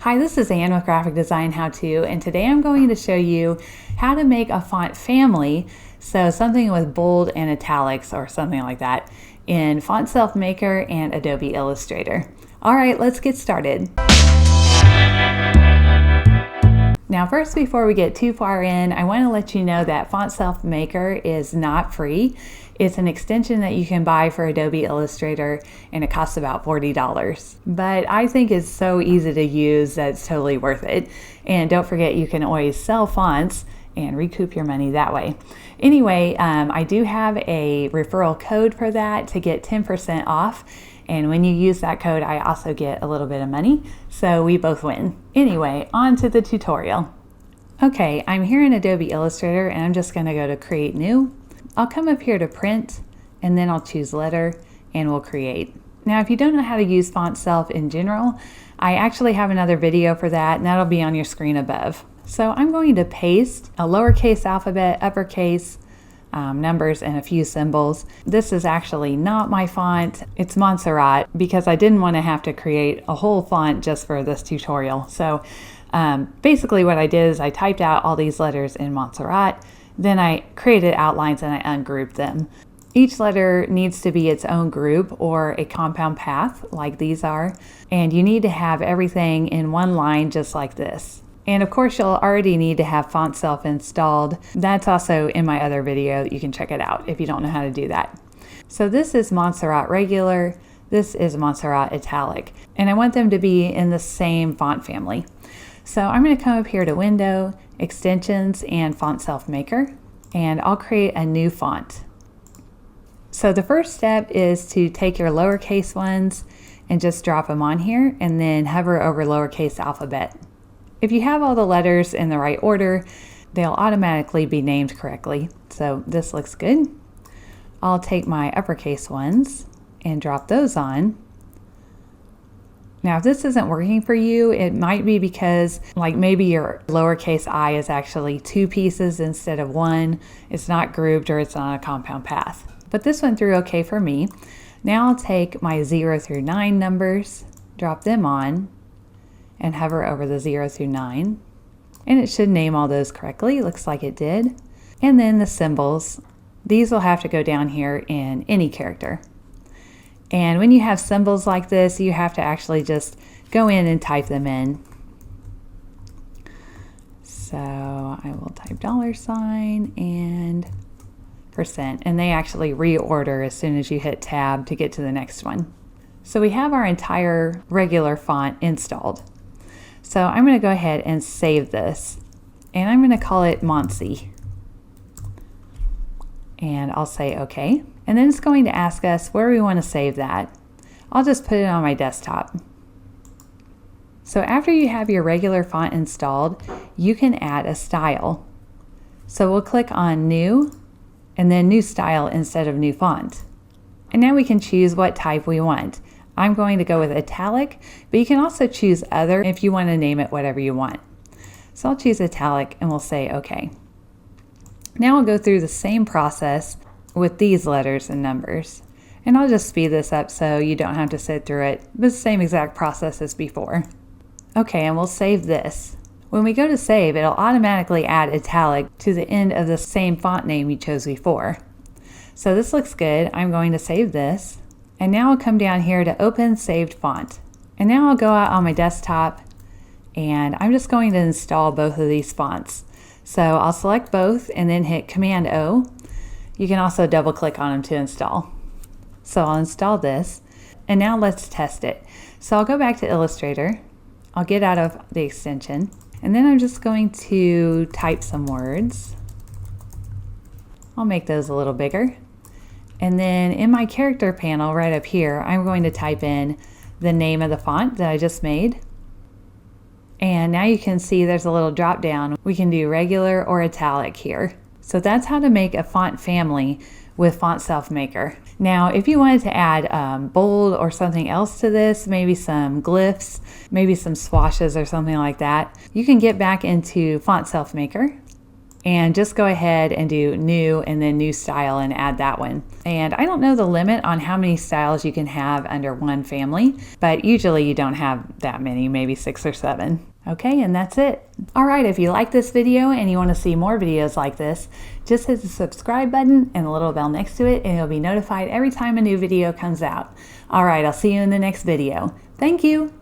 Hi, this is Anne with Graphic Design How To, and today I'm going to show you how to make a font family, so something with bold and italics or something like that, in Fontself Maker and Adobe Illustrator. All right, let's get started. Now first, before we get too far in, I want to let you know that Fontself Maker is not free. It's an extension that you can buy for Adobe Illustrator, and it costs about $40. But I think it's so easy to use that it's totally worth it. And don't forget, you can always sell fonts and recoup your money that way. Anyway, I do have a referral code for that to get 10% off. And when you use that code, I also get a little bit of money, so we both win. Anyway, on to the tutorial. Okay, I'm here in Adobe Illustrator, and I'm just gonna go to Create New. I'll come up here to Print, and then I'll choose Letter, and we'll create. Now, if you don't know how to use Fontself in general, I actually have another video for that, and that'll be on your screen above. So I'm going to paste a lowercase alphabet, uppercase, numbers, and a few symbols. This is actually not my font. It's Montserrat, because I didn't want to have to create a whole font just for this tutorial. So basically what I did is I typed out all these letters in Montserrat, then I created outlines and I ungrouped them. Each letter needs to be its own group or a compound path like these are, and you need to have everything in one line just like this. And of course, you'll already need to have Fontself installed. That's also in my other video. You can check it out if you don't know how to do that. So this is Montserrat Regular, this is Montserrat Italic, and I want them to be in the same font family. So I'm going to come up here to Window, Extensions, and Fontself Maker, and I'll create a new font. So the first step is to take your lowercase ones and just drop them on here, and then hover over lowercase alphabet. If you have all the letters in the right order, they'll automatically be named correctly. So this looks good. I'll take my uppercase ones and drop those on. Now, if this isn't working for you, it might be because like maybe your lowercase I is actually two pieces instead of one. It's not grouped, or it's on a compound path. But this went through okay for me. Now I'll take my 0 through 9 numbers, drop them on, and hover over the 0 through 9. And it should name all those correctly. Looks like it did. And then the symbols. These will have to go down here in any character. And when you have symbols like this, you have to actually just go in and type them in. So I will type $sign and %, and they actually reorder as soon as you hit tab to get to the next one. So we have our entire regular font installed. So I'm going to go ahead and save this, and I'm going to call it Montsy. And I'll say OK. And then it's going to ask us where we want to save that. I'll just put it on my desktop. So after you have your regular font installed, you can add a style. So we'll click on New, and then New Style instead of New Font. And now we can choose what type we want. I'm going to go with Italic, but you can also choose Other if you want to name it whatever you want. So I'll choose Italic, and we'll say OK. Now I'll go through the same process with these letters and numbers. And I'll just speed this up so you don't have to sit through it. The same exact process as before. Okay, and we'll save this. When we go to save, it'll automatically add Italic to the end of the same font name you chose before. So this looks good. I'm going to save this. And now I'll come down here to Open Saved Font. And now I'll go out on my desktop, and I'm just going to install both of these fonts. So I'll select both and then hit Command O. You can also double click on them to install. So I'll install this, and now let's test it. So I'll go back to Illustrator. I'll get out of the extension, and then I'm just going to type some words. I'll make those a little bigger. And then in my character panel right up here, I'm going to type in the name of the font that I just made. And now you can see there's a little drop down. We can do regular or italic here. So that's how to make a font family with Fontself Maker. Now, if you wanted to add bold or something else to this, maybe some glyphs, maybe some swashes or something like that, you can get back into Fontself Maker, and just go ahead and do new and then new style and add that one. And I don't know the limit on how many styles you can have under one family, but usually you don't have that many, maybe 6 or 7. Okay, and that's it. All right, if you like this video and you want to see more videos like this, just hit the subscribe button and the little bell next to it, and you'll be notified every time a new video comes out. All right, I'll see you in the next video. Thank you.